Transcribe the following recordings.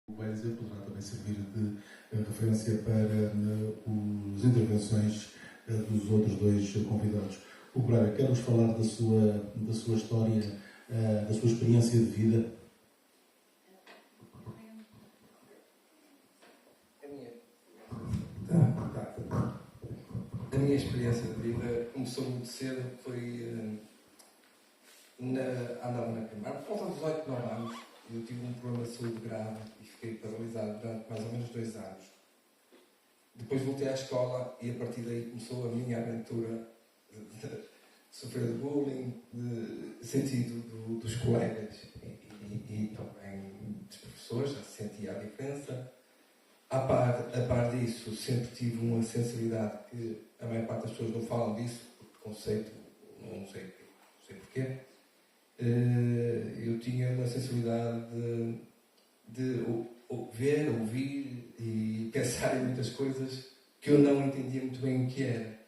vai dizer, poderá também servir de referência para as intervenções dos outros dois convidados. O Braga, quer-nos falar da sua história, da sua experiência de vida? A minha experiência de vida começou muito cedo, andava na primária, por volta dos 8, 9 anos, eu tive um problema de saúde grave e fiquei paralisado durante mais ou menos 2 anos. Depois voltei à escola e a partir daí começou a minha aventura de sofrer de bullying, de sentido dos colegas e também dos professores, já sentia a diferença. A par disso, sempre tive uma sensibilidade que a maior parte das pessoas não falam disso, por preconceito, não sei porquê. Eu tinha uma sensibilidade de ver, ouvir e pensar em muitas coisas que eu não entendia muito bem o que era.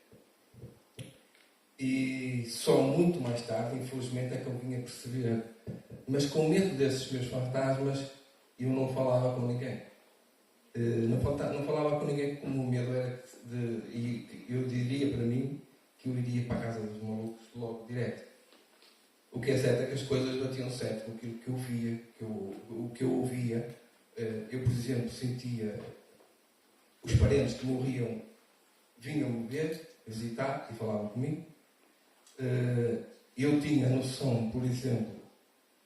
E só muito mais tarde, infelizmente, é que eu vinha perceber. Mas com medo desses meus fantasmas, eu não falava com ninguém. Não falava com ninguém, como o medo era e eu diria para mim que eu iria para a casa dos malucos logo direto. O que é certo é que as coisas batiam certo com aquilo que eu via, o que eu ouvia. Eu, por exemplo, sentia os parentes que morriam vinham-me ver, visitar e falavam comigo. Eu tinha noção, por exemplo,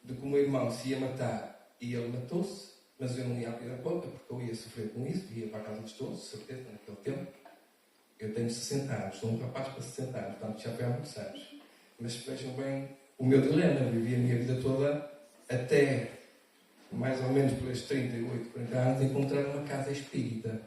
de que o meu irmão se ia matar e ele matou-se, mas eu não ia abrir a boca porque eu ia sofrer com isso, ia para a casa dos todos, certeza, naquele tempo. Eu tenho 60 anos, sou um rapaz para 60 anos, portanto já foi há muitos anos. Mas vejam bem o meu dilema. Eu vivi a minha vida toda até mais ou menos pelos 38, 40 anos encontrar uma casa espírita.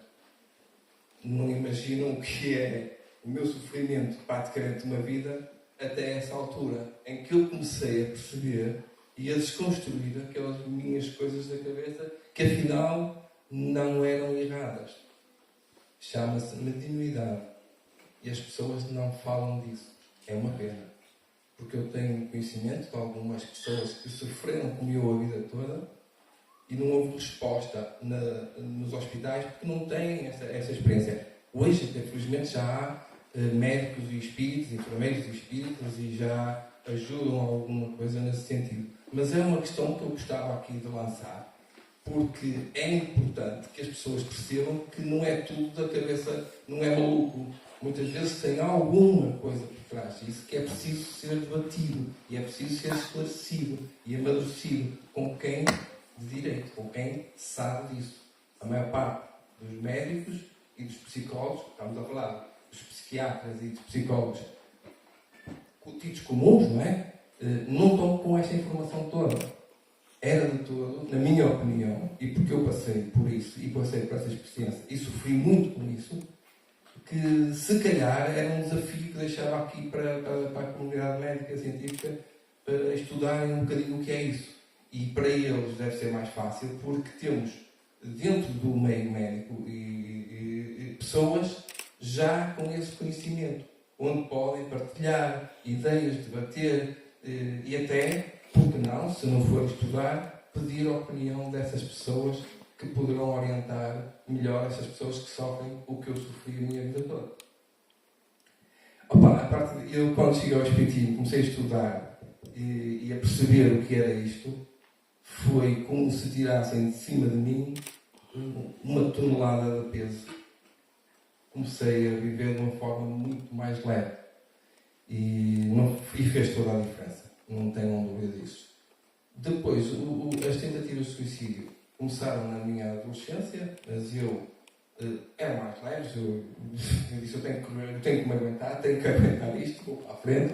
Não imaginam o que é o meu sofrimento praticamente uma vida até essa altura em que eu comecei a perceber e a desconstruir aquelas minhas coisas da cabeça que afinal não eram erradas. Chama-se mediunidade. E as pessoas não falam disso. É uma pena. Porque eu tenho conhecimento de algumas pessoas que sofreram como eu a vida toda e não houve resposta nos hospitais porque não têm essa experiência. Hoje, infelizmente, já há médicos e espíritos, enfermeiros e espíritos e já ajudam a alguma coisa nesse sentido. Mas é uma questão que eu gostava aqui de lançar, porque é importante que as pessoas percebam que não é tudo da cabeça, não é maluco. Muitas vezes tem alguma coisa por trás disso que é preciso ser debatido e é preciso ser esclarecido e amadurecido com quem de direito, com quem sabe disso. A maior parte dos médicos e dos psicólogos, estamos a falar dos psiquiatras e dos psicólogos tidos comuns, não é? Não estão com esta informação toda. Era de todo, na minha opinião, e porque eu passei por isso e passei por essa experiência e sofri muito com isso, que se calhar era um desafio que deixava aqui para a comunidade médica científica para estudarem um bocadinho o que é isso. E para eles deve ser mais fácil porque temos dentro do meio médico e pessoas já com esse conhecimento, onde podem partilhar ideias, debater e até, porque não, se não for estudar, pedir a opinião dessas pessoas que poderão orientar melhor essas pessoas que sofrem o que eu sofri a minha vida toda. Eu, quando cheguei ao Espiritismo, comecei a estudar e a perceber o que era isto, foi como se tirassem de cima de mim uma tonelada de peso. Comecei a viver de uma forma muito mais leve e fez toda a diferença, não tenham dúvida disso. Depois, as tentativas de suicídio começaram na minha adolescência, mas eu era mais leve. Eu disse, eu tenho que me aguentar, tenho que aguentar isto, vou para a frente.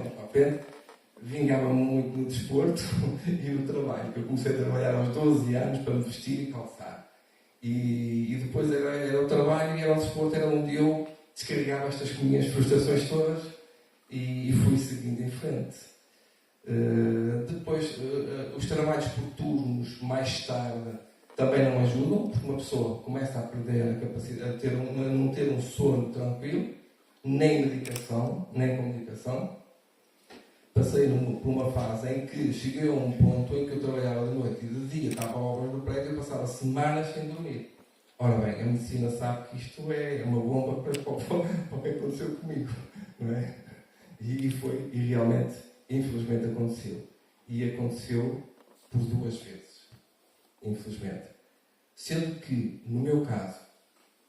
Vingava-me muito no desporto e no trabalho. Eu comecei a trabalhar aos 12 anos para me vestir e calçar. E depois era o trabalho e era o desporto, era onde eu descarregava estas minhas frustrações todas e fui seguindo em frente. Depois, os trabalhos por turnos, mais tarde, também não ajudam, porque uma pessoa começa a perder a capacidade, a não ter um sono tranquilo, nem medicação, nem comunicação. passei por uma fase em que cheguei a um ponto em que eu trabalhava de noite e de dia, estava a obras do prédio e passava semanas sem dormir. Ora bem, a medicina sabe que isto é uma bomba para o que aconteceu comigo, não é? E realmente, infelizmente aconteceu. E aconteceu por 2 vezes, infelizmente. Sendo que, no meu caso,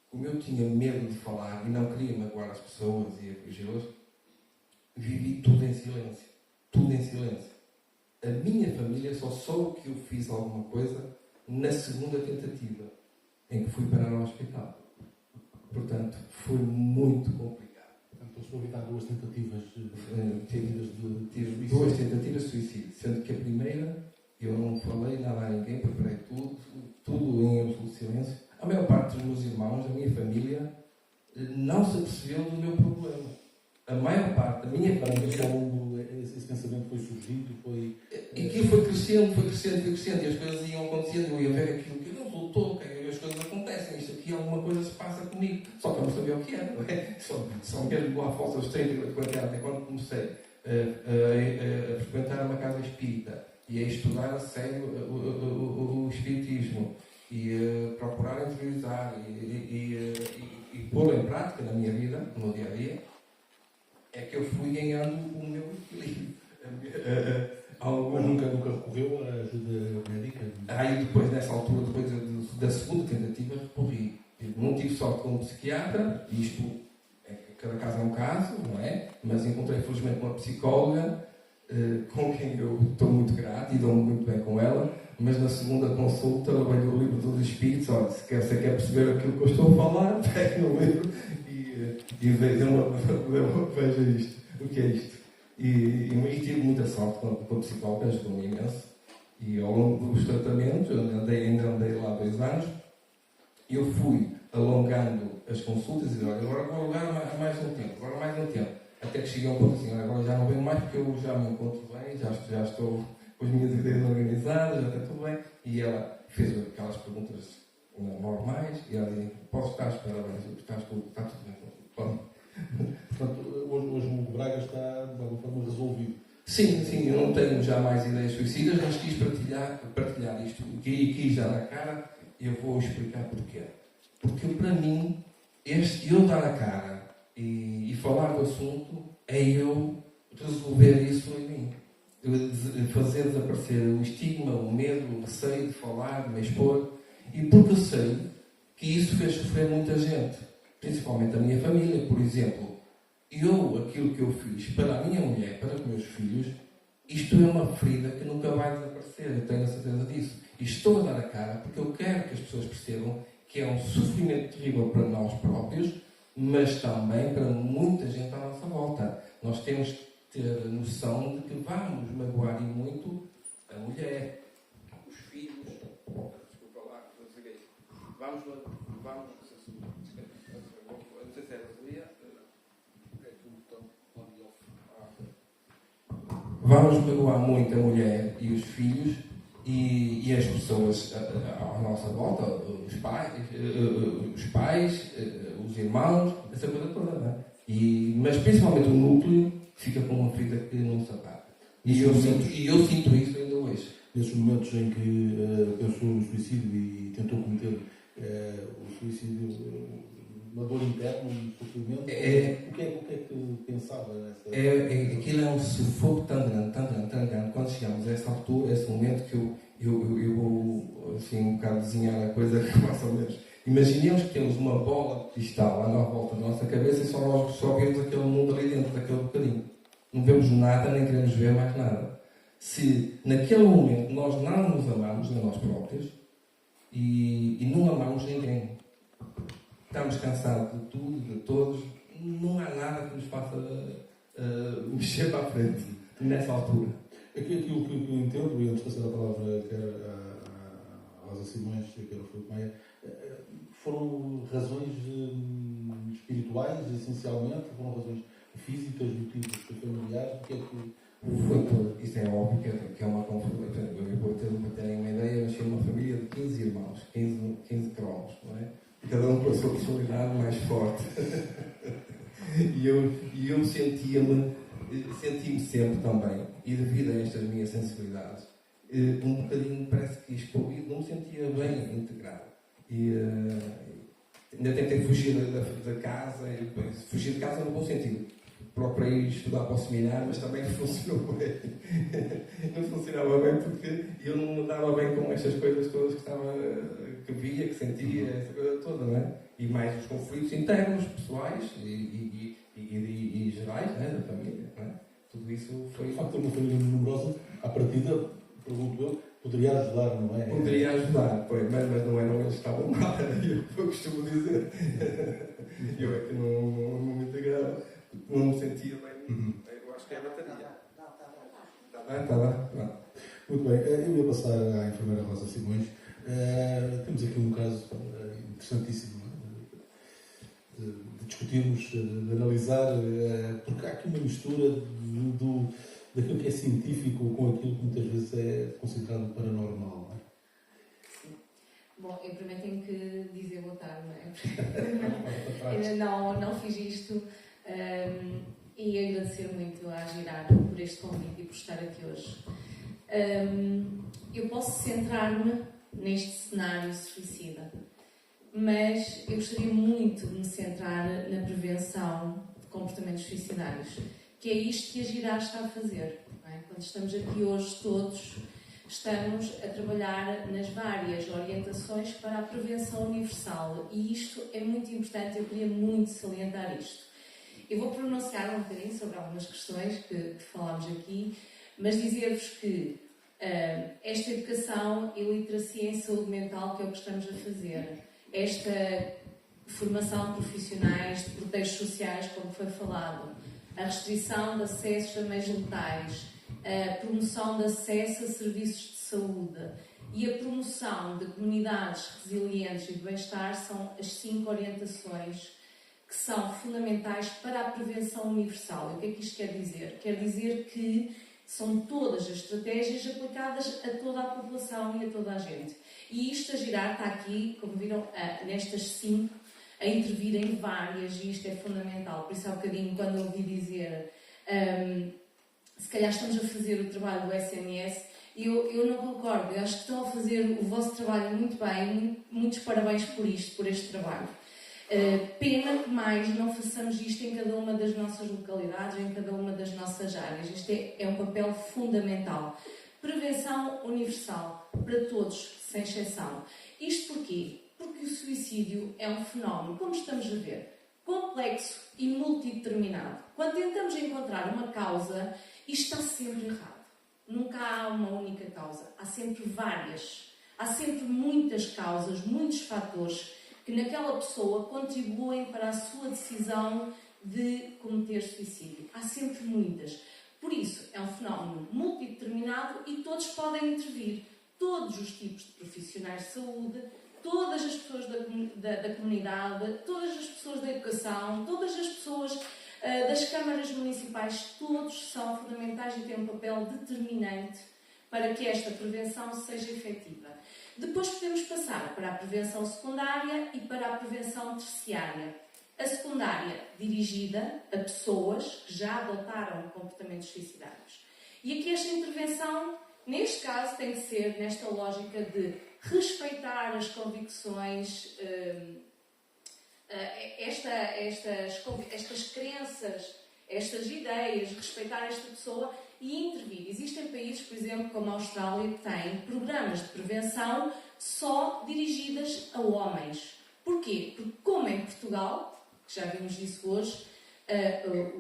como eu tinha medo de falar e não queria magoar as pessoas e afligi-las, vivi tudo em silêncio. Tudo em silêncio. A minha família só soube que eu fiz alguma coisa na segunda tentativa, em que fui parar ao hospital. Portanto, foi muito complicado. Portanto, a sua vida há 2 tentativas Tive 2 tentativas de suicídio, sendo que a primeira eu não falei nada a ninguém, preparei tudo em absoluto silêncio. A maior parte dos meus irmãos, da minha família, não se apercebeu do meu problema. A maior parte da minha família... Esse pensamento foi surgindo, E aquilo foi crescendo, e as coisas iam acontecendo, eu ia ver aquilo que não resultou, as coisas acontecem, isto aqui, alguma coisa se passa comigo. Só que eu não sabia o que era, não é? Só mesmo à volta dos 30, 40 anos, quando comecei a frequentar uma casa espírita e a estudar a sério o espiritismo e procurar interiorizar e pôr em prática na minha vida, no meu dia-a-dia, é que eu fui ganhando o meu equilíbrio. Mas nunca recorreu à ajuda médica? Aí depois, nessa altura, depois da segunda tentativa, recorri. Não tive sorte com um psiquiatra, isto, cada caso é um caso, não é? Mas encontrei felizmente uma psicóloga, com quem eu estou muito grato e dou-me muito bem com ela, mas na segunda consulta ela veio o livro dos Espíritos, olha, se quer perceber aquilo que eu estou a falar, pegue no livro e veja isto, o que é isto. E tive muita sorte com a psicóloga, ajudou-me imenso. E ao longo dos tratamentos, eu ainda andei lá 2 anos, eu fui alongando as consultas e disse, olha, agora vou alongar mais um tempo. Até que cheguei a um ponto assim, agora já não venho mais porque eu já me encontro bem, já estou com as minhas ideias organizadas, já está tudo bem. E ela fez aquelas perguntas normais e ela disse, posso estar à espera bem, está tudo bem. Portanto, hoje o Hugo Braga está de alguma forma resolvido. Sim, eu não tenho já mais ideias suicidas, mas quis partilhar isto e quis dar a cara e eu vou explicar porquê. Porque para mim, eu dar a cara e falar do assunto é eu resolver isso em mim. Fazer desaparecer o estigma, o medo, o receio de falar, de me expor. E porque eu sei que isso fez sofrer muita gente, principalmente a minha família, por exemplo. Aquilo que eu fiz para a minha mulher, para os meus filhos, isto é uma ferida que nunca vai desaparecer, eu tenho a certeza disso. E estou a dar a cara porque eu quero que as pessoas percebam que é um sofrimento terrível para nós próprios, mas também para muita gente à nossa volta. Nós temos que ter a noção de que vamos magoar e muito a mulher, os filhos, desculpa lá, vamos não sei se é a Rosalia. Vamos magoar muito a mulher e os filhos e as pessoas à nossa volta, os pais, os irmãos, essa coisa toda, não é? Mas principalmente o núcleo fica com uma ferida que não se apaga. E eu sinto isso ainda hoje. Nesses momentos em que pensou no suicídio e tentou cometer o suicídio, uma dor interna, um sofrimento, o que é que pensava nessa... Aquilo é um sufoco tão grande. Quando chegamos a essa altura, esse momento que eu vou assim, um bocado desenhar a coisa que mais ou menos. Imaginemos que temos uma bola de cristal lá na volta da nossa cabeça e só vemos aquele mundo ali dentro, daquele bocadinho. Não vemos nada, nem queremos ver mais nada. Se naquele momento nós não nos amamos a nós próprios e não amamos ninguém, estamos cansados de tudo, de todos, não há nada que nos faça mexer para a frente nessa altura. Aquilo que eu entendo, e antes de passar a palavra quer a Rosa Simões, quer ao Filipe Maia, foram razões espirituais, essencialmente, foram razões físicas, motivos familiares, o que é que... Foi tudo. Isso é óbvio que é uma confusão. Eu vou ter uma ideia, mas tinha uma família de 15 irmãos, 15 cromos, não é? Cada um com a sua personalidade mais forte. E eu sentia-me senti-me sempre também, e devido a estas minhas sensibilidades, um bocadinho, parece que excluído, não me sentia bem integrado. E ainda tentei fugir da casa, e depois, fugir de casa no bom sentido. Procurei estudar para o seminário, mas também não funcionou bem. Não funcionava bem porque eu não me dava bem com estas coisas todas que via, que sentia, essa coisa toda, não é? E mais os conflitos internos, pessoais e gerais, não é? Da família, não é? Tudo isso foi... O facto de ter uma família numerosa, à partida, pergunto eu, poderia ajudar, não é? Poderia ajudar, mas não eram eles que estavam mal, eu costumo dizer. Eu é que não me integrava, não me sentia bem. Eu acho que é a bateria. Está bem. Muito bem, eu ia passar à enfermeira Rosa Simões. Temos aqui um caso interessantíssimo de discutirmos, de analisar, porque há aqui uma mistura daquilo que é científico com aquilo que muitas vezes é considerado paranormal, não é? Sim. Bom, eu primeiro tenho que dizer boa tarde, não é? Ainda não fiz isto e agradecer muito à Girard por este convite e por estar aqui hoje. Eu posso centrar-me neste cenário suicida, mas eu gostaria muito de me centrar na prevenção de comportamentos suicidários, que é isto que a Girard está a fazer. Não é? Quando estamos aqui hoje todos, estamos a trabalhar nas várias orientações para a prevenção universal e isto é muito importante, eu queria muito salientar isto. Eu vou pronunciar um bocadinho sobre algumas questões que falámos aqui, mas dizer-vos que esta educação e literacia em saúde mental, que é o que estamos a fazer, esta formação de profissionais, de protestos sociais, como foi falado, a restrição de acessos a meios letais, a promoção de acesso a serviços de saúde e a promoção de comunidades resilientes e de bem-estar são as 5 orientações que são fundamentais para a prevenção universal. E o que é que isto quer dizer? Quer dizer que são todas as estratégias aplicadas a toda a população e a toda a gente. E isto a Girard está aqui, como viram, nestas 5, a intervir em várias, e isto é fundamental. Por isso, há bocadinho, quando eu ouvi dizer, se calhar estamos a fazer o trabalho do SNS, eu não concordo. Eu acho que estão a fazer o vosso trabalho muito bem, muitos parabéns por isto, por este trabalho. Pena que mais não façamos isto em cada uma das nossas localidades, em cada uma das nossas áreas. Isto é um papel fundamental. Prevenção universal, para todos, sem exceção. Isto porquê? Porque o suicídio é um fenómeno, como estamos a ver, complexo e multideterminado. Quando tentamos encontrar uma causa, isto está sempre errado. Nunca há uma única causa. Há sempre várias. Há sempre muitas causas, muitos fatores que naquela pessoa contribuem para a sua decisão de cometer suicídio. Há sempre muitas. Por isso, é um fenómeno multideterminado e todos podem intervir. Todos os tipos de profissionais de saúde, todas as pessoas da comunidade, todas as pessoas da educação, todas as pessoas das câmaras municipais, todos são fundamentais e têm um papel determinante para que esta prevenção seja efetiva. Depois podemos passar para a prevenção secundária e para a prevenção terciária. A secundária, dirigida a pessoas que já adotaram comportamentos suicidários. E aqui esta intervenção, neste caso, tem que ser nesta lógica de respeitar as convicções, estas crenças, estas ideias, respeitar esta pessoa e intervir. Existem países, por exemplo, como a Austrália, que têm programas de prevenção só dirigidas a homens. Porquê? Porque, como em Portugal, que já vimos isso hoje,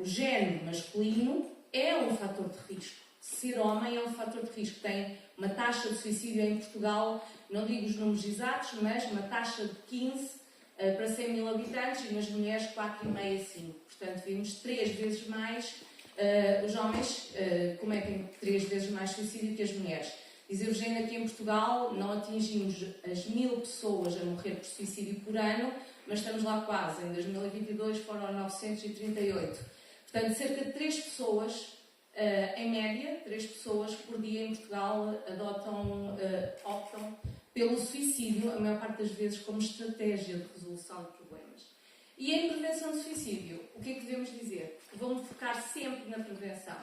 o género masculino é um fator de risco. Ser homem é um fator de risco. Tem uma taxa de suicídio em Portugal, não digo os números exatos, mas uma taxa de 15 para 100 mil habitantes e nas mulheres 4,5 a 5. Portanto, vimos 3 vezes mais os homens cometem 3 vezes mais suicídio que as mulheres. Dizer-vos ainda que em Portugal não atingimos as 1000 pessoas a morrer por suicídio por ano, mas estamos lá quase. Em 2022 foram 938. Portanto, cerca de 3 pessoas, em média, 3 pessoas por dia em Portugal optam pelo suicídio, a maior parte das vezes como estratégia de resolução de problemas. E em prevenção de suicídio, o que é que devemos dizer? Vamos focar sempre na prevenção.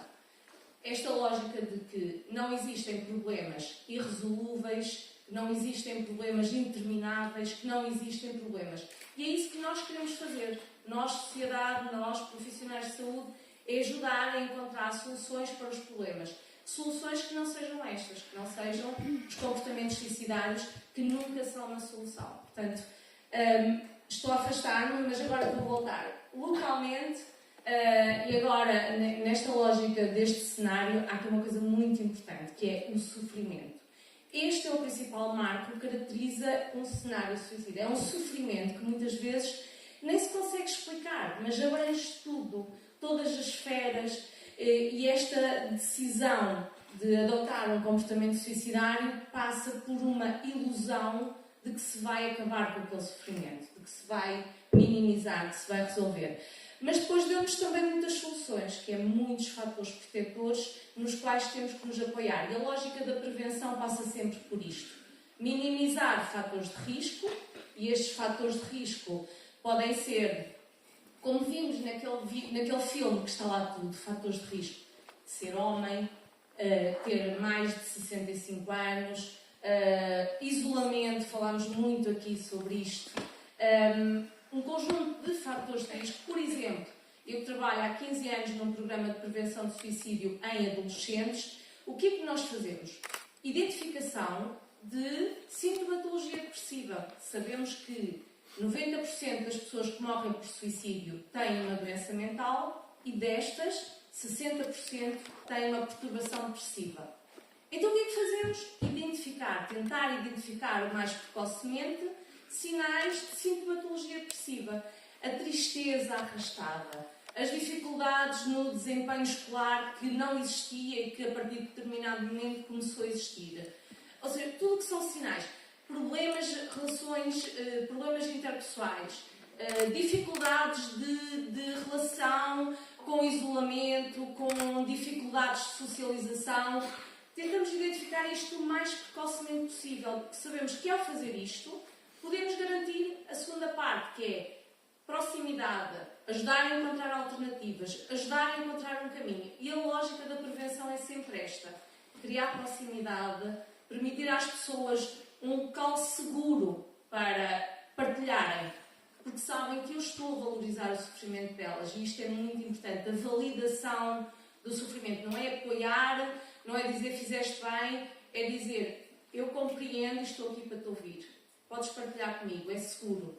Esta lógica de que não existem problemas irresolúveis, que não existem problemas intermináveis, que não existem problemas. E é isso que nós queremos fazer. Nós, sociedade, nós, profissionais de saúde, é ajudar a encontrar soluções para os problemas. Soluções que não sejam estas, que não sejam os comportamentos suicidários, que nunca são uma solução. Portanto, estou a afastar-me, mas agora vou voltar. Localmente, e agora, nesta lógica deste cenário, há aqui uma coisa muito importante, que é o sofrimento. Este é o principal marco que caracteriza um cenário suicida. É um sofrimento que muitas vezes nem se consegue explicar, mas abrange tudo, todas as esferas, e esta decisão de adotar um comportamento suicidário passa por uma ilusão de que se vai acabar com aquele sofrimento, de que se vai minimizar, de que se vai resolver. Mas depois deu-nos também muitas soluções, que é muitos fatores protetores nos quais temos que nos apoiar. E a lógica da prevenção passa sempre por isto. Minimizar fatores de risco, e estes fatores de risco podem ser, como vimos naquele filme que está lá tudo, fatores de risco, de ser homem, ter mais de 65 anos, isolamento, falámos muito aqui sobre isto, um conjunto de fatores de risco. Por exemplo, eu trabalho há 15 anos num programa de prevenção de suicídio em adolescentes. O que é que nós fazemos? Identificação de sintomatologia depressiva. Sabemos que 90% das pessoas que morrem por suicídio têm uma doença mental e destas, 60% têm uma perturbação depressiva. Então o que é que fazemos? Tentar identificar o mais precocemente sinais de sintomatologia depressiva. A tristeza arrastada, as dificuldades no desempenho escolar que não existia e que a partir de determinado momento começou a existir. Ou seja, tudo o que são sinais. Problemas, problemas interpessoais, dificuldades de relação com isolamento, com dificuldades de socialização. Tentamos identificar isto o mais precocemente possível, porque sabemos que ao fazer isto, podemos garantir a segunda parte, que é proximidade, ajudar a encontrar alternativas, ajudar a encontrar um caminho. E a lógica da prevenção é sempre esta: criar proximidade, permitir às pessoas um local seguro para partilharem, porque sabem que eu estou a valorizar o sofrimento delas, e isto é muito importante. A validação do sofrimento não é apoiar, não é dizer fizeste bem, é dizer eu compreendo e estou aqui para te ouvir, podes partilhar comigo, é seguro.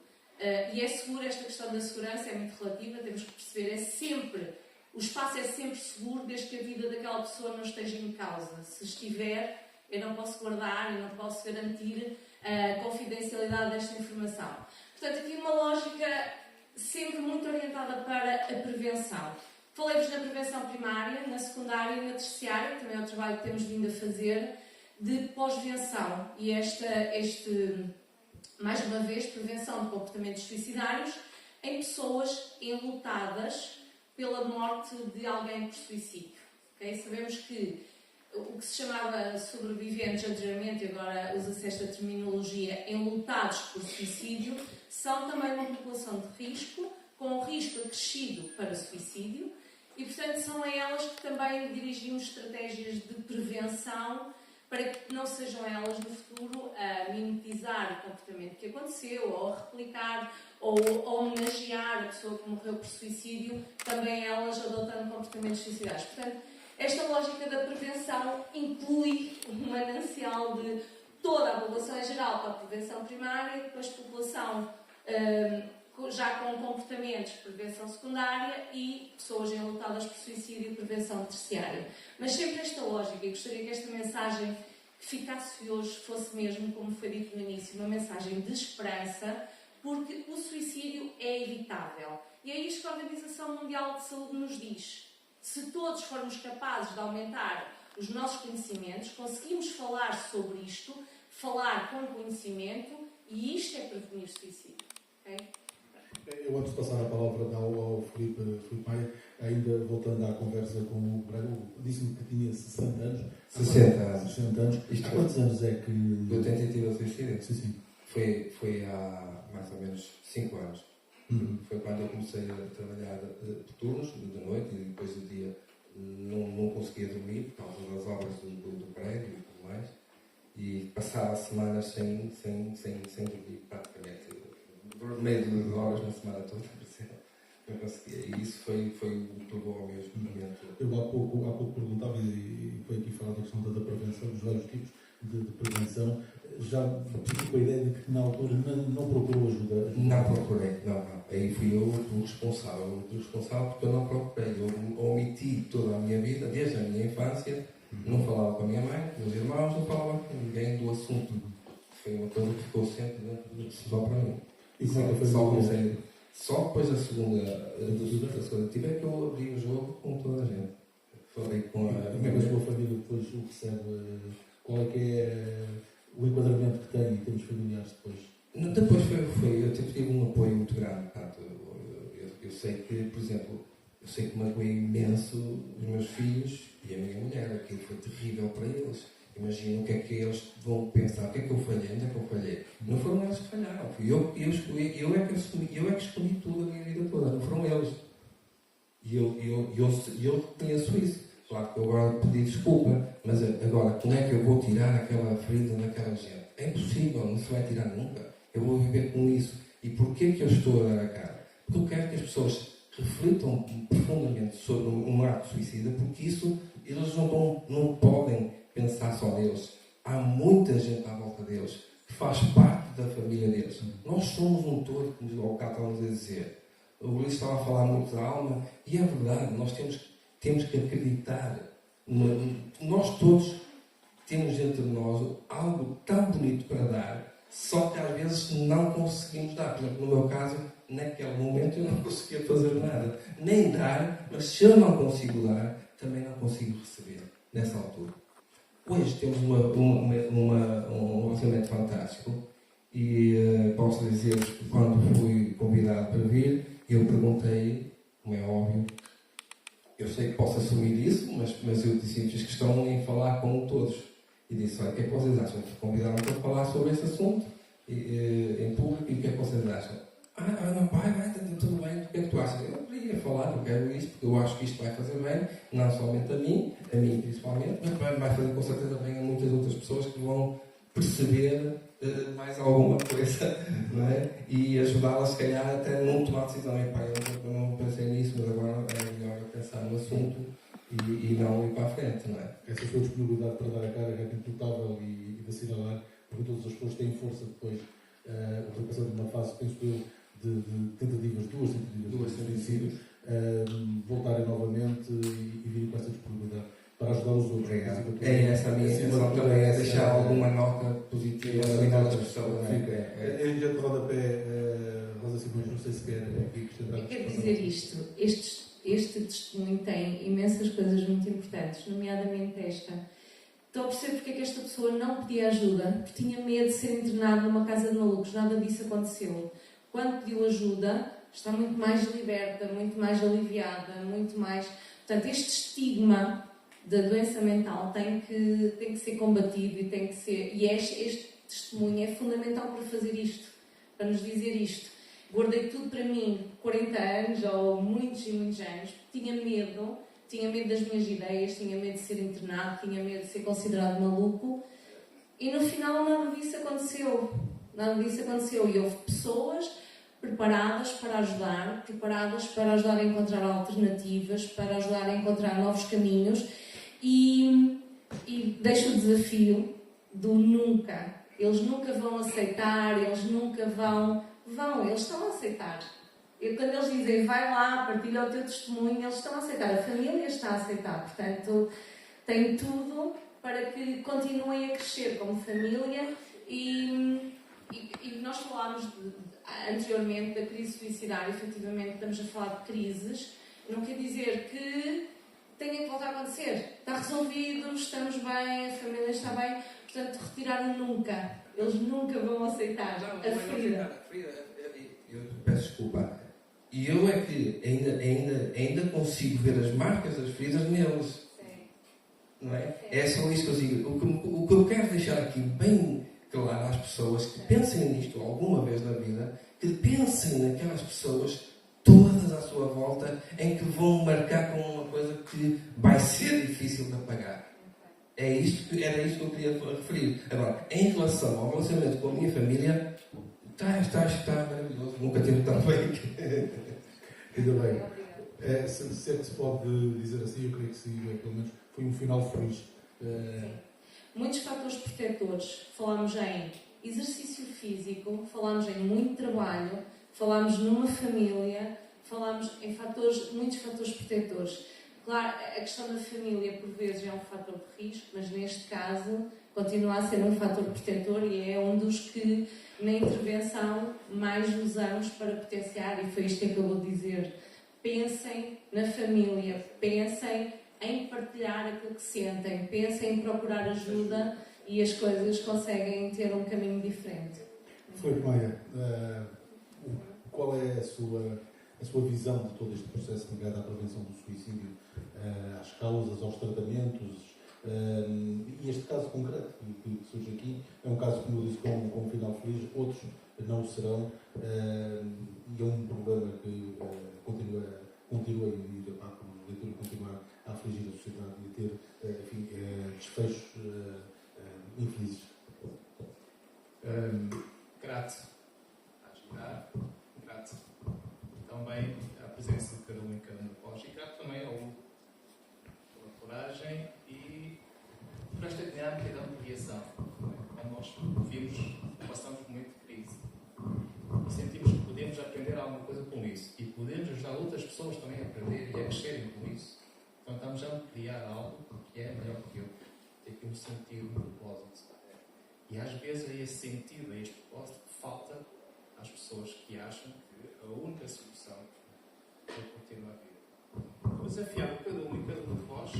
E é seguro, esta questão da segurança é muito relativa, temos que perceber, o espaço é sempre seguro desde que a vida daquela pessoa não esteja em causa. Se estiver, eu não posso guardar, eu não posso garantir a confidencialidade desta informação. Portanto, aqui uma lógica sempre muito orientada para a prevenção. Falei-vos na prevenção primária, na secundária e na terciária, que também é o trabalho que temos vindo a fazer, de pós-venção. E mais uma vez, prevenção de comportamentos suicidários em pessoas enlutadas pela morte de alguém por suicídio. Okay? Sabemos que o que se chamava sobreviventes anteriormente, agora usa-se esta terminologia, enlutados por suicídio, são também uma população de risco, com risco acrescido para suicídio, e portanto são a elas que também dirigimos estratégias de prevenção para que não sejam elas no futuro a mimetizar o comportamento que aconteceu, ou a replicar, ou a homenagear a pessoa que morreu por suicídio, também elas adotando comportamentos suicidários. Portanto, esta lógica da prevenção inclui um manancial de toda a população em geral para a prevenção primária, depois população já com comportamentos de prevenção secundária e pessoas enlutadas por suicídio e prevenção terciária. Mas sempre esta lógica, e gostaria que esta mensagem que ficasse hoje fosse mesmo, como foi dito no início, uma mensagem de esperança, porque o suicídio é evitável. E é isto que a Organização Mundial de Saúde nos diz. Se todos formos capazes de aumentar os nossos conhecimentos, conseguimos falar sobre isto, falar com conhecimento, e isto é prevenir suicídio. Okay? Eu, antes de passar a palavra ao Filipe Maia, ainda voltando à conversa com o Braga, disse-me que tinha 60 anos. 60 anos. 60 anos. Há quantos anos é que... Eu tentativa de suicídio? Sim. Foi há mais ou menos 5 anos. Foi quando eu comecei a trabalhar de turnos, de noite, e depois do dia não conseguia dormir por causa das obras do prédio e tudo mais. E passava semanas sem dormir, praticamente. Meio de horas na semana toda, eu conseguia. E isso foi o que levou ao meu esgotamento. Eu há pouco perguntava, e foi aqui falar da questão da prevenção, dos vários tipos de prevenção. Já fico com a ideia de que na altura não procurou ajuda? Não procurei, não. Aí fui eu o responsável porque eu não procurei. Eu omiti toda a minha vida, desde a minha infância, não falava com a minha mãe, com os meus irmãos, não falava com ninguém do assunto. Foi uma coisa que ficou sempre dentro só para mim. E como é que foi Só depois da segunda tive é que eu abri o jogo com toda a gente. Falei com a... Como é que a sua família depois o recebe? Qual é que é o enquadramento que tem em termos familiares depois? Depois eu tive um apoio muito grande. Portanto, eu sei que, por exemplo, eu sei que magoei imenso os meus filhos e a minha mulher. Aquilo foi terrível para eles. Imagino o que é que eles vão pensar, o que é que eu falhei, onde é que eu falhei. Não foram eles que falharam, fui eu é que escolhi tudo a minha vida toda, não foram eles. E eu reconheço isso. Claro que eu agora pedi desculpa, mas agora como é que eu vou tirar aquela ferida daquela gente? É impossível, não se vai tirar nunca. Eu vou viver com isso. E porquê que eu estou a dar a cara? Porque eu quero que as pessoas reflitam profundamente sobre um ato suicida, porque isso eles não podem pensar só neles. Há muita gente à volta deles que faz parte da família deles. Nós somos um todo, como o Cá estávamos a dizer. O Luís estava a falar muito da alma, e é verdade, nós temos que acreditar. Nós todos temos dentro de nós algo tão bonito para dar, só que às vezes não conseguimos dar. Por exemplo, no meu caso, naquele momento eu não conseguia fazer nada. Nem dar, mas se eu não consigo dar, também não consigo receber nessa altura. Hoje temos um relacionamento fantástico e posso dizer que quando fui convidado para vir, eu perguntei, como é óbvio, eu sei que posso assumir isso, mas eu fiz questão em falar com todos. E disse, olha, o que é que vocês acham? Convidaram para falar sobre esse assunto em público, e o que é que vocês acham? Não, pai, tudo bem, o que é que tu achas? Eu queria falar, eu quero isso, porque eu acho que isto vai fazer bem, não somente a mim principalmente, mas vai fazer com certeza bem a muitas outras pessoas que vão perceber mais alguma coisa, não é? E ajudá-las, se calhar, até não tomar decisão. E, pai, eu não pensei nisso, mas agora é melhor pensar no assunto e não ir para a frente, não é? Essa sua disponibilidade para dar a cara é imputável e de assinalar, porque todas as pessoas têm força depois, passando de uma fase, penso eu, de tentativas, duas tentativas, voltarem novamente e virem com essa disponibilidade para ajudar os outros. É essa a minha intenção também, é deixar alguma nota positiva na vida das pessoas. Em diante de rodapé, Rosa Simões, não sei se quer aqui acrescentar. Eu quero dizer isto, este testemunho tem imensas coisas muito importantes, nomeadamente esta. Estou a perceber porque é que esta pessoa não pedia ajuda, porque tinha medo de ser internado numa casa de malucos. Nada disso aconteceu. Quando pediu ajuda, está muito mais liberta, muito mais aliviada, muito mais... Portanto, este estigma da doença mental tem que ser combatido e tem que ser... E este testemunho é fundamental para fazer isto, para nos dizer isto. Guardei tudo para mim, 40 anos ou muitos e muitos anos, porque tinha medo das minhas ideias, tinha medo de ser internado, tinha medo de ser considerado maluco, e no final nada disso aconteceu. E houve pessoas preparadas para ajudar a encontrar alternativas, para ajudar a encontrar novos caminhos, e deixo o desafio do nunca. Eles nunca vão aceitar, eles nunca vão, eles estão a aceitar. Quando eles dizem, vai lá, partilha o teu testemunho, eles estão a aceitar, a família está a aceitar. Portanto, tem tudo para que continuem a crescer como família. E nós falámos anteriormente da crise suicidária, efetivamente estamos a falar de crises. Não quer dizer que tenha que voltar a acontecer. Está resolvido, estamos bem, a família está bem. Portanto, retirar o nunca. Eles nunca vão aceitar a ferida. Eu peço desculpa. E eu é que ainda consigo ver as marcas das feridas neles. Sim. Não é? É só isso que eu digo. O que eu quero deixar aqui bem claro às pessoas que pensem nisto alguma vez na vida, que pensem pensem naquelas pessoas todas à sua volta em que vão marcar com uma coisa que vai ser difícil de apagar. Era isto que eu queria referir. Agora, em relação ao relacionamento com a minha família, está maravilhoso. Nunca tive tão bem. Ainda bem. Se é que se pode dizer assim, eu creio que sim, pelo menos foi um final feliz. Muitos fatores protetores. Falámos em exercício físico, falámos em muito trabalho, falámos numa família, falámos em muitos fatores protetores. Claro, a questão da família por vezes é um fator de risco, mas neste caso continua a ser um fator protetor e é um dos que na intervenção mais usamos para potenciar, e foi isto que acabou de dizer. Pensem na família, pensem em partilhar aquilo que sentem, pensem em procurar ajuda e as coisas conseguem ter um caminho diferente. Filipe Maia, qual é a sua visão de todo este processo ligado à prevenção do suicídio, às causas, aos tratamentos, e este caso concreto que surge aqui é um caso, como eu disse, com um final feliz, outros não o serão, e é um problema que continua e por leitura continuar a afligir a sociedade e a ter, enfim, desfechos infelizes. Grato a ajudar, grato também à presença de cada um em cada um de vós e grato também ao Hugo pela coragem e por esta dinâmica da ampliação. Quando nós passamos por muito crise e sentimos que podemos aprender alguma coisa com isso e podemos ajudar outras pessoas também a aprender e a crescerem com isso, então estamos a ampliar algo que é melhor que eu, tem aqui um sentido, um propósito. E às vezes é esse sentido, é este propósito que falta às pessoas que acham que a única solução é continuar a vida. Vou desafiar cada um e cada um de vós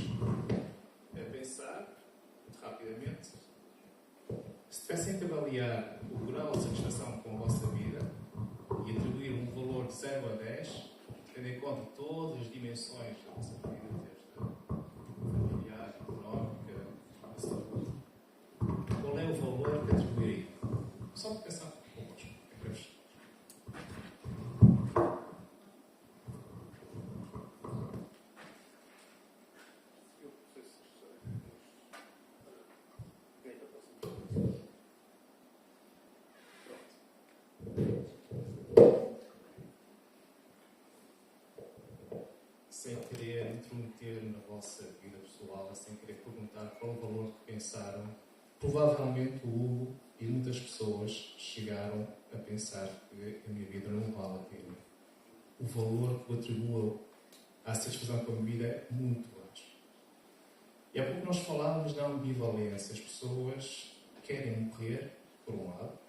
a pensar, muito rapidamente, se tivessem que avaliar o grau de satisfação com a vossa vida e atribuir um valor de 0 a 10, tendo em conta todas as dimensões da vossa vida, desde familiar, económica, a saúde, qual é o valor que atribuiria? Só de pensar convosco, em breves. Sem querer intrometer na vossa vida pessoal, sem querer perguntar qual o valor que pensaram, provavelmente o Hugo e muitas pessoas chegaram a pensar que a minha vida não vale a pena. O valor que eu atribuo à satisfação com a minha vida é muito baixo. E há pouco nós falávamos da ambivalência. As pessoas querem morrer, por um lado,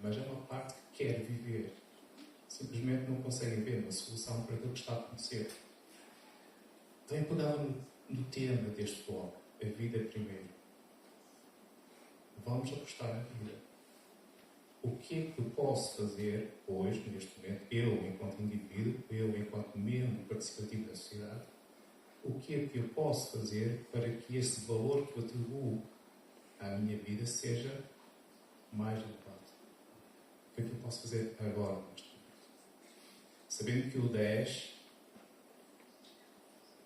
mas há uma parte que quer viver. Simplesmente não conseguem ver uma solução para aquilo que está a acontecer. Também pegava no tema deste bloco, a vida primeiro. Vamos apostar na vida. O que é que eu posso fazer hoje, neste momento, eu enquanto indivíduo, eu enquanto membro participativo da sociedade, o que é que eu posso fazer para que esse valor que eu atribuo à minha vida seja mais elevado? O que é que eu posso fazer agora, neste momento? Sabendo que o 10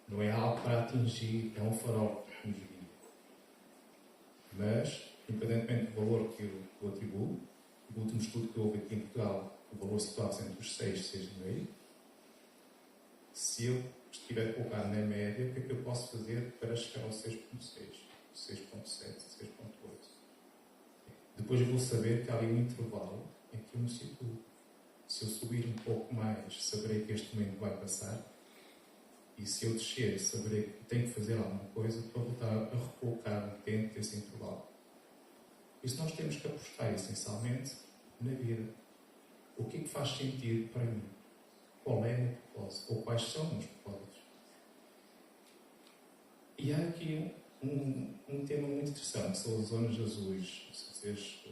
não é algo para atingir, é um farol que nos guia. Mas, independentemente do valor que eu atribuo, o último estudo que houve aqui em Portugal, o valor situava-se entre os 6 e 6,5. Se eu estiver colocado na média, o que é que eu posso fazer para chegar ao 6,6, 6,7, 6,8? Depois eu vou saber que há ali um intervalo em que eu me situo. Se eu subir um pouco mais, saberei que este momento vai passar. E se eu descer, saberei que tenho que fazer alguma coisa para voltar a recolocar-me dentro desse intervalo. Isso nós temos que apostar essencialmente na vida. O que é que faz sentido para mim? Qual é o meu propósito? Ou quais são os meus propósitos? E há aqui um tema muito interessante, são as zonas azuis. Se vocês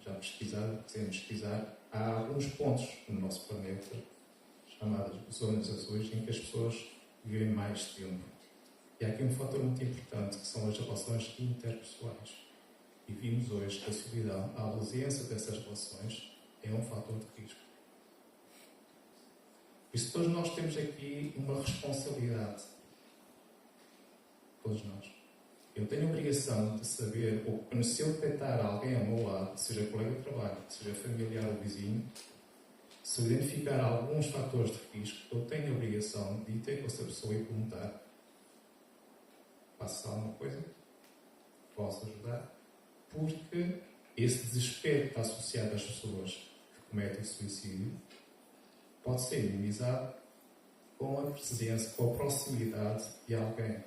já pesquisaram, quiserem pesquisar, há alguns pontos no nosso planeta chamadas zonas azuis em que as pessoas vivem mais tempo. E há aqui um fator muito importante que são as relações interpessoais. E vimos hoje que a solidão, a ausência dessas relações, é um fator de risco. Por isso, todos nós temos aqui uma responsabilidade. Todos nós. Eu tenho a obrigação de saber, ou se eu detectar alguém ao meu lado, seja colega de trabalho, seja familiar ou vizinho, se eu identificar alguns fatores de risco, eu tenho a obrigação de ir ter com essa pessoa e perguntar: passa alguma coisa? Posso ajudar? Porque esse desespero que está associado às pessoas que cometem suicídio pode ser minimizado com a presença, com a proximidade de alguém.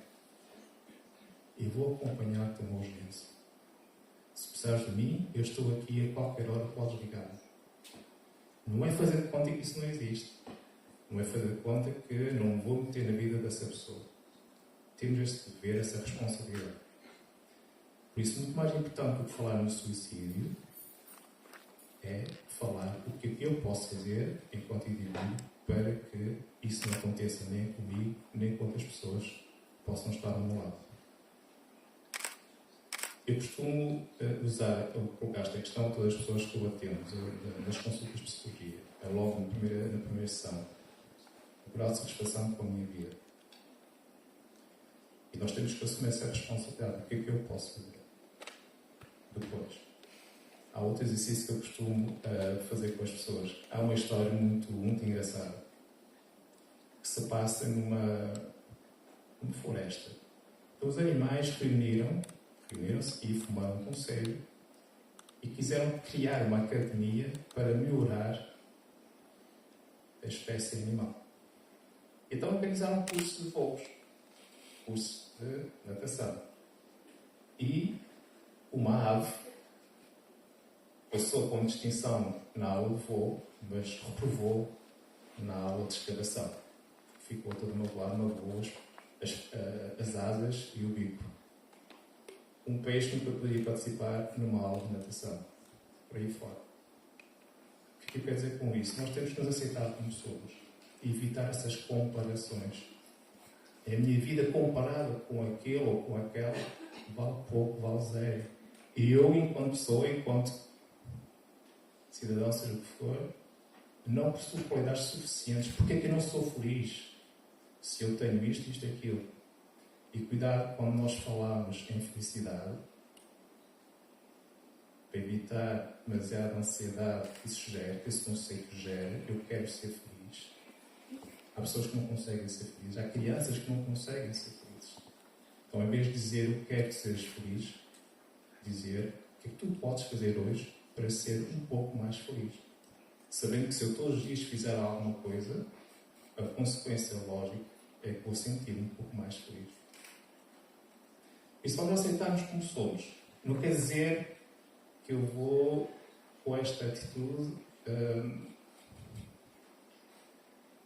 E vou acompanhar-te uma urgência. Se precisares de mim, eu estou aqui a qualquer hora, podes ligar-me. Não é fazer de conta que isso não existe. Não é fazer de conta que não vou meter na vida dessa pessoa. Temos esse dever, essa responsabilidade. Por isso, muito mais importante do que falar no suicídio é falar o que eu posso fazer enquanto indivíduo para que isso não aconteça nem comigo, nem com outras pessoas que possam estar ao meu lado. Eu costumo colocar esta questão a todas as pessoas que eu atendo nas consultas de psicologia, logo na primeira sessão. A grau de satisfação com a minha vida. E nós temos que assumir essa responsabilidade. O que é que eu posso fazer? Depois, há outro exercício que eu costumo fazer com as pessoas. Há uma história muito engraçada que se passa numa floresta. Então, os animais reuniram-se e formaram um conselho e quiseram criar uma academia para melhorar a espécie animal. Então organizaram um curso de voos, curso de natação. E uma ave passou com distinção na aula de voo, mas reprovou na aula de escavação. Ficou toda magoou as asas e o bico. Um peixe nunca poderia participar numa aula de natação. Por aí fora. O que eu quero dizer com isso? Nós temos que nos aceitar como somos e evitar essas comparações. A minha vida comparada com aquele ou com aquela vale pouco, vale zero. E eu, enquanto pessoa, enquanto cidadão, seja o que for, não possuo qualidades suficientes. Porque é que eu não sou feliz? Se eu tenho isto, isto, aquilo. E cuidado quando nós falamos em felicidade, para evitar demasiada ansiedade que isso gera, que esse conceito gera. Eu quero ser feliz. Há pessoas que não conseguem ser felizes. Há crianças que não conseguem ser felizes. Então, em vez de dizer eu quero que sejas feliz, dizer o que é que tu podes fazer hoje para ser um pouco mais feliz. Sabendo que se eu todos os dias fizer alguma coisa, a consequência lógica é que vou sentir-me um pouco mais feliz. E se nós aceitarmos como somos, não quer dizer que eu vou, com esta atitude,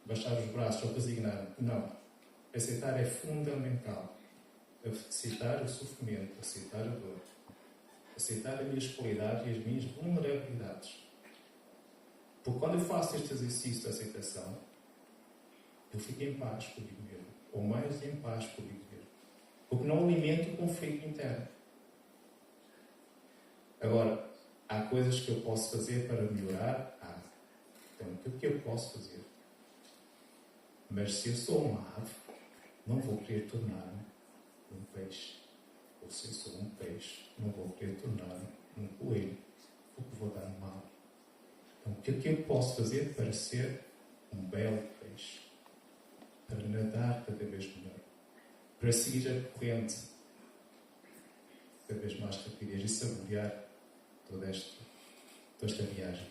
baixar os braços ou resignar. Não. Aceitar é fundamental. Aceitar o sofrimento, aceitar a dor, aceitar as minhas qualidades e as minhas vulnerabilidades. Porque quando eu faço este exercício de aceitação, eu fico em paz comigo mesmo. Ou mais em paz comigo mesmo. Porque não alimento o conflito interno. Agora, há coisas que eu posso fazer para melhorar? Então, o que eu posso fazer? Mas se eu sou uma ave, não vou querer tornar-me um peixe. Ou se eu sou um peixe, não vou querer tornar-me um coelho. Porque vou dar mal. Então, o que eu posso fazer para ser um belo peixe? Para nadar cada vez melhor. Para seguir a corrente cada vez mais rapidez e saborear toda esta viagem.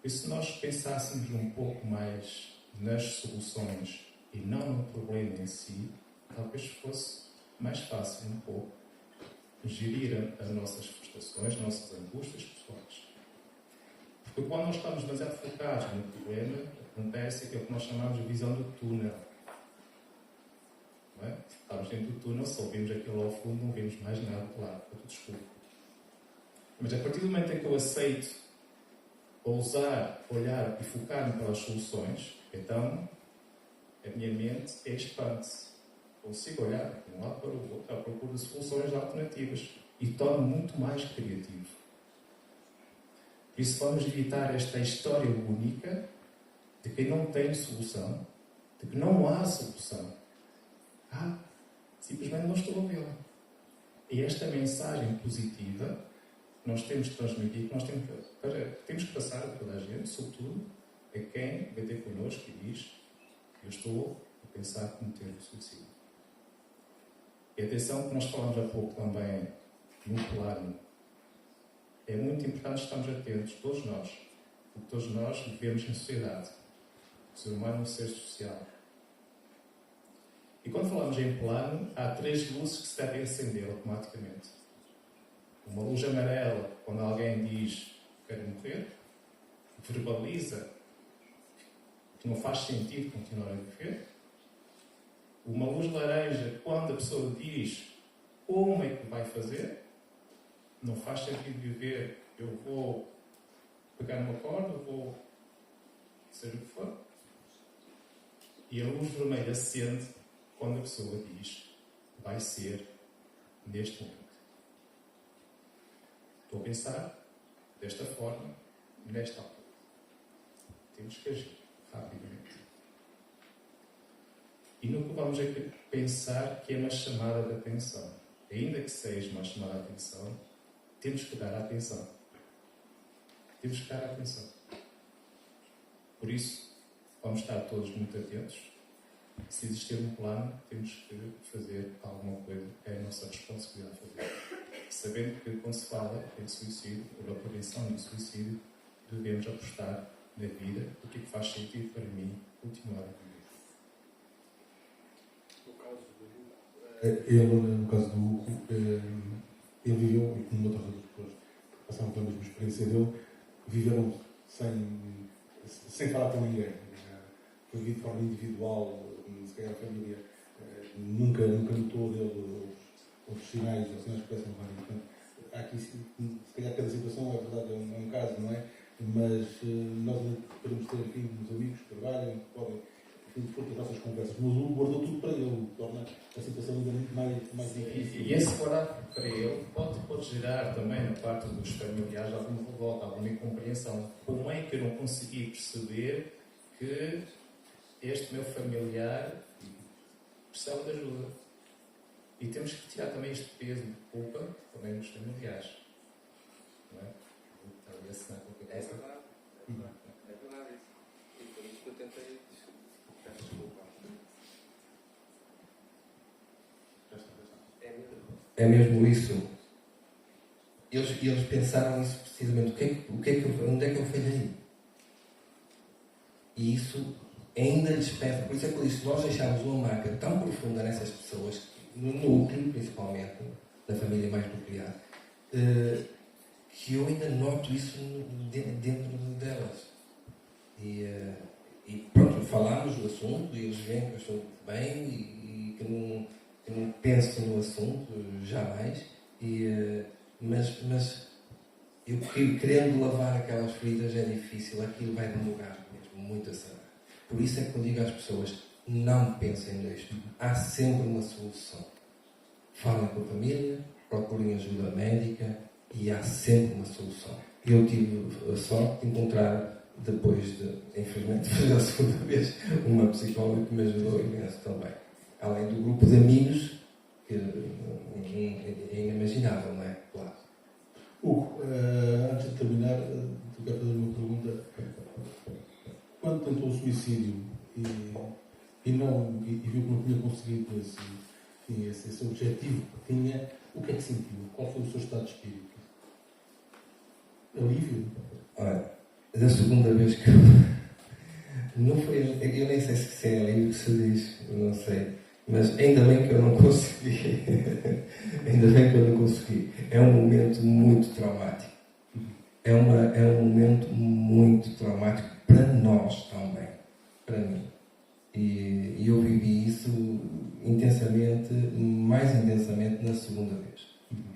E se nós pensássemos um pouco mais nas soluções e não no problema em si, talvez fosse mais fácil um pouco gerir as nossas frustrações, as nossas angústias pessoais. Porque quando nós estamos demasiado focados no problema, acontece aquilo que nós chamamos de visão do túnel. Não é? Estamos dentro do túnel, só vemos aquilo ao fundo, não vemos mais nada de lá, está tudo escuro. Mas a partir do momento em que eu aceito ousar, olhar e focar-me pelas soluções, então a minha mente expande-se. Consigo olhar de um lado para o outro, à procura de soluções alternativas e torno muito mais criativo. Por isso vamos evitar esta história única de quem não tem solução, de que não há solução. Simplesmente não estou a vê-la. E esta mensagem positiva nós temos que transmitir, que nós temos que passar a toda a gente, sobretudo a quem vai ter connosco e diz: eu estou a pensar em cometer o suicídio. E atenção que nós falamos há pouco também no plano. É muito importante estarmos atentos, todos nós, porque todos nós vivemos em sociedade. O ser humano é um ser social. E quando falamos em plano, há 3 luzes que se devem acender automaticamente. Uma luz amarela, quando alguém diz que quer morrer, verbaliza que não faz sentido continuar a viver. Uma luz laranja, quando a pessoa diz como é que vai fazer, não faz sentido viver, eu vou pegar numa corda, vou seja o que for. E a luz vermelha acende quando a pessoa diz: vai ser neste momento. Estou a pensar desta forma, nesta altura. Temos que agir rapidamente. E no que vamos pensar que é uma chamada de atenção. Ainda que seja uma chamada de atenção, temos que dar atenção. Temos que dar atenção. Por isso, vamos estar todos muito atentos. Se existir um plano, temos que fazer alguma coisa. É a nossa responsabilidade fazer. Sabendo que quando se fala em suicídio, ou na prevenção do suicídio, devemos apostar na vida, o que faz sentido para mim continuar a viver. Ele, no caso do Hugo, ele viveu, e como outras pessoas que passaram pela mesma experiência dele, viveram sem falar com ninguém. Foi vivido de forma individual, se calhar a família nunca notou dele outros sinais, ou sinais que parecem levar. Portanto, há aqui, se calhar cada situação, é verdade, é um caso, não é? Mas nós podemos ter, enfim, uns amigos que trabalham, que podem, enfim, depois das nossas conversas, mas o guardou tudo para ele, torna a situação ainda muito mais difícil. E esse guardar para ele pode gerar também, na parte dos familiares, alguma revolta, alguma incompreensão. Como é que eu não consegui perceber que este meu familiar precisava de ajuda? E temos que tirar também este peso de culpa também dos familiares. Não é? Talvez assinar qualquer coisa. É verdade. É verdade isso. E por isso que eu tentei desculpa. É mesmo isso. Eles pensaram isso precisamente. Onde é que eu falhei? E isso ainda lhes pesa. Por isso é que eu disse, nós deixamos uma marca tão profunda nessas pessoas, no núcleo, principalmente, da família mais nuclear, que eu ainda noto isso dentro delas. E pronto, falámos do assunto, e eles veem que eu estou bem e que não penso no assunto jamais, mas eu querendo lavar aquelas feridas é difícil, aquilo vai demorar mesmo muito a sanar. Por isso é que eu digo às pessoas, não pensem nisto. Há sempre uma solução. Falem com a família, procurem ajuda médica e há sempre uma solução. Eu tive a sorte de encontrar, depois de, infelizmente, fazer a segunda vez, uma psicóloga que me ajudou imenso também. Além do grupo de amigos, que é inimaginável, não é? Claro. Hugo, antes de terminar, tu quero fazer uma pergunta. Quando tentou o suicídio e viu que não tinha conseguido esse objetivo que tinha, o que é que sentiu? Qual foi o seu estado de espírito? Alívio? Olha, da segunda vez que não foi, eu nem sei se é alívio que se diz, eu não sei, mas ainda bem que eu não consegui. Ainda bem que eu não consegui. É um momento muito traumático. É um momento muito traumático para nós também, para mim. E eu vivi isso intensamente, mais intensamente na segunda vez,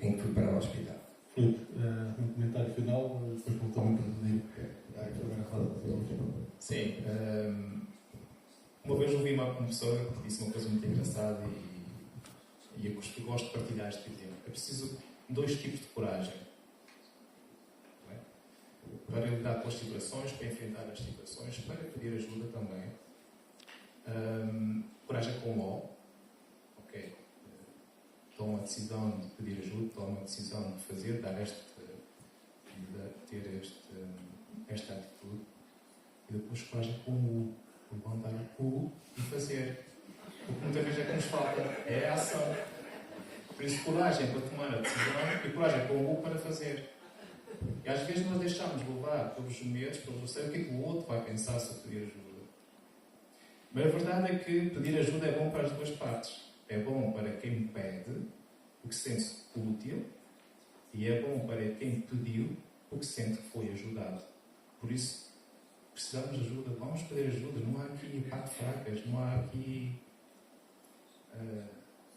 em que fui para o hospital. Filipe, um comentário final, depois voltamos para pedir à primeira roda de perguntas. Sim. Uma vez ouvi uma pessoa que disse uma coisa muito engraçada e eu gosto de partilhar este tema. É preciso 2 tipos de coragem. Não é? para lidar com as situações, para enfrentar as situações, para pedir ajuda também. Coragem com o ok. Toma a decisão de pedir ajuda, toma a decisão de fazer, ter esta atitude. E depois coragem com o levantar o cu e fazer. O que muitas vezes é que nos falta é a ação. Por isso, coragem para tomar a decisão e coragem com o para fazer. E às vezes nós deixamos levar pelos medos, pelo receio, o que é que o outro vai pensar se eu pedir ajuda. Mas a verdade é que pedir ajuda é bom para as duas partes. É bom para quem me pede, porque sente-se útil, e é bom para quem pediu, porque sente que foi ajudado. Por isso, precisamos de ajuda, vamos pedir ajuda. Não há aqui pato fracas, não há aqui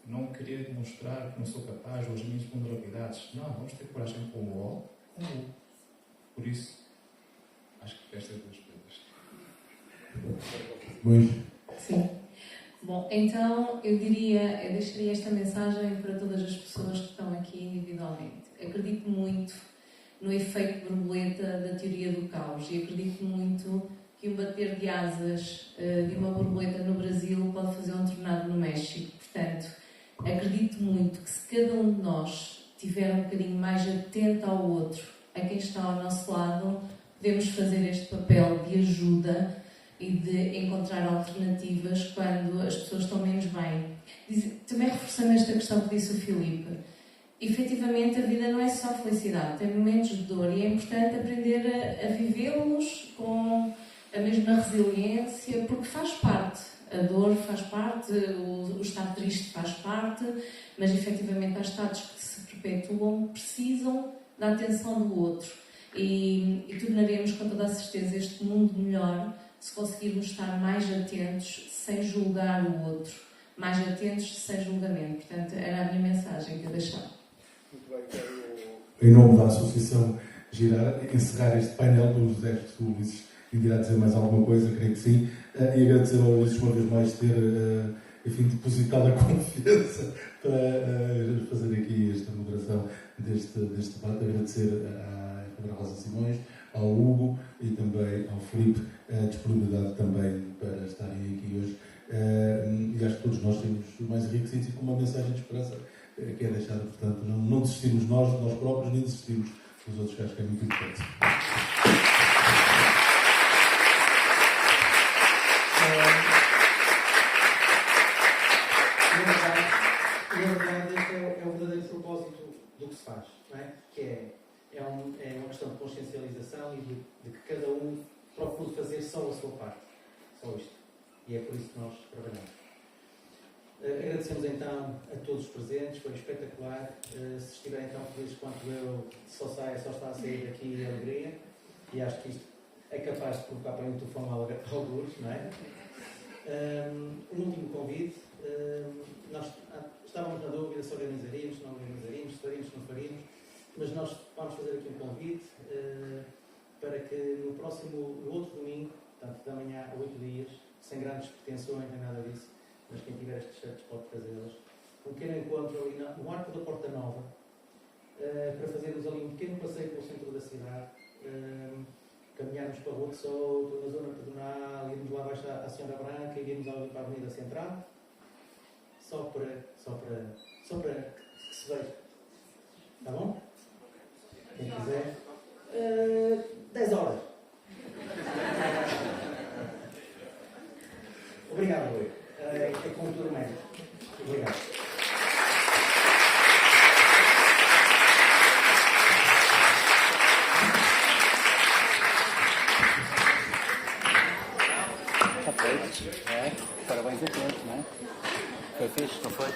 não querer demonstrar que não sou capaz ou as minhas vulnerabilidades. Não, vamos ter coragem com o com o. Por isso, acho que estas duas coisas. Luís? Sim. Bom, então eu deixaria esta mensagem para todas as pessoas que estão aqui individualmente. Acredito muito no efeito borboleta da teoria do caos e acredito muito que um bater de asas de uma borboleta no Brasil pode fazer um tornado no México. Portanto, acredito muito que se cada um de nós estiver um bocadinho mais atento ao outro, a quem está ao nosso lado, podemos fazer este papel de ajuda e de encontrar alternativas quando as pessoas estão menos bem. Também reforçando esta questão que disse o Filipe, efetivamente a vida não é só felicidade, tem momentos de dor e é importante aprender a vivê-los com a mesma resiliência, porque faz parte. A dor faz parte, o estado triste faz parte, mas efetivamente há estados que se perpetuam, precisam da atenção do outro. E tornaremos com toda a certeza este mundo melhor se conseguirmos estar mais atentos sem julgar o outro, mais atentos sem julgamento. Portanto, era a minha mensagem que eu deixava. Muito bem, quero... Em nome da Associação Girar, encerrar este painel dos José que o Ulisses irá dizer mais alguma coisa, creio que sim, e agradecer ao Ulisses uma vez mais ter, enfim, depositado a confiança para fazer aqui esta moderação deste debate. Agradecer à Câmara Rosa Simões, ao Hugo e também ao Filipe a disponibilidade também para estarem aqui hoje. E acho que todos nós temos mais enriquecidos e com uma mensagem de esperança que é deixada, portanto, não desistirmos nós próprios, nem desistirmos dos outros, que acho que é muito importante. Na verdade, este é o verdadeiro propósito do que se faz, não é? Que é uma questão de consciencialização e de que cada um procure fazer só a sua parte, só isto. E é por isso que nós trabalhamos. Agradecemos então a todos os presentes, foi espetacular. Se estiverem tão felizes quanto eu, só está a sair daqui a alegria, e acho que isto é capaz de provocar para mim um tufão algures, não é? Um último convite. Nós estávamos na dúvida se organizaríamos, se não organizaríamos, se faríamos, se não faríamos, mas nós vamos fazer aqui um convite para que no outro domingo, portanto da manhã a 8 dias, sem grandes pretensões nem nada disso, mas quem tiver estes shirts pode trazê-las, um pequeno encontro ali no Arco da Porta Nova, para fazermos ali um pequeno passeio pelo centro da cidade, caminharmos para a Rua de Souto, na zona pedonal, irmos lá abaixo à Senhora Branca e irmos ali para a Avenida Central, só para que se veja. Está bom? Quem quiser. 10 horas. Obrigado, Rui. É como tudo médico. Obrigado. Está feito. Parabéns a todos, não é? Foi fixe, não foi?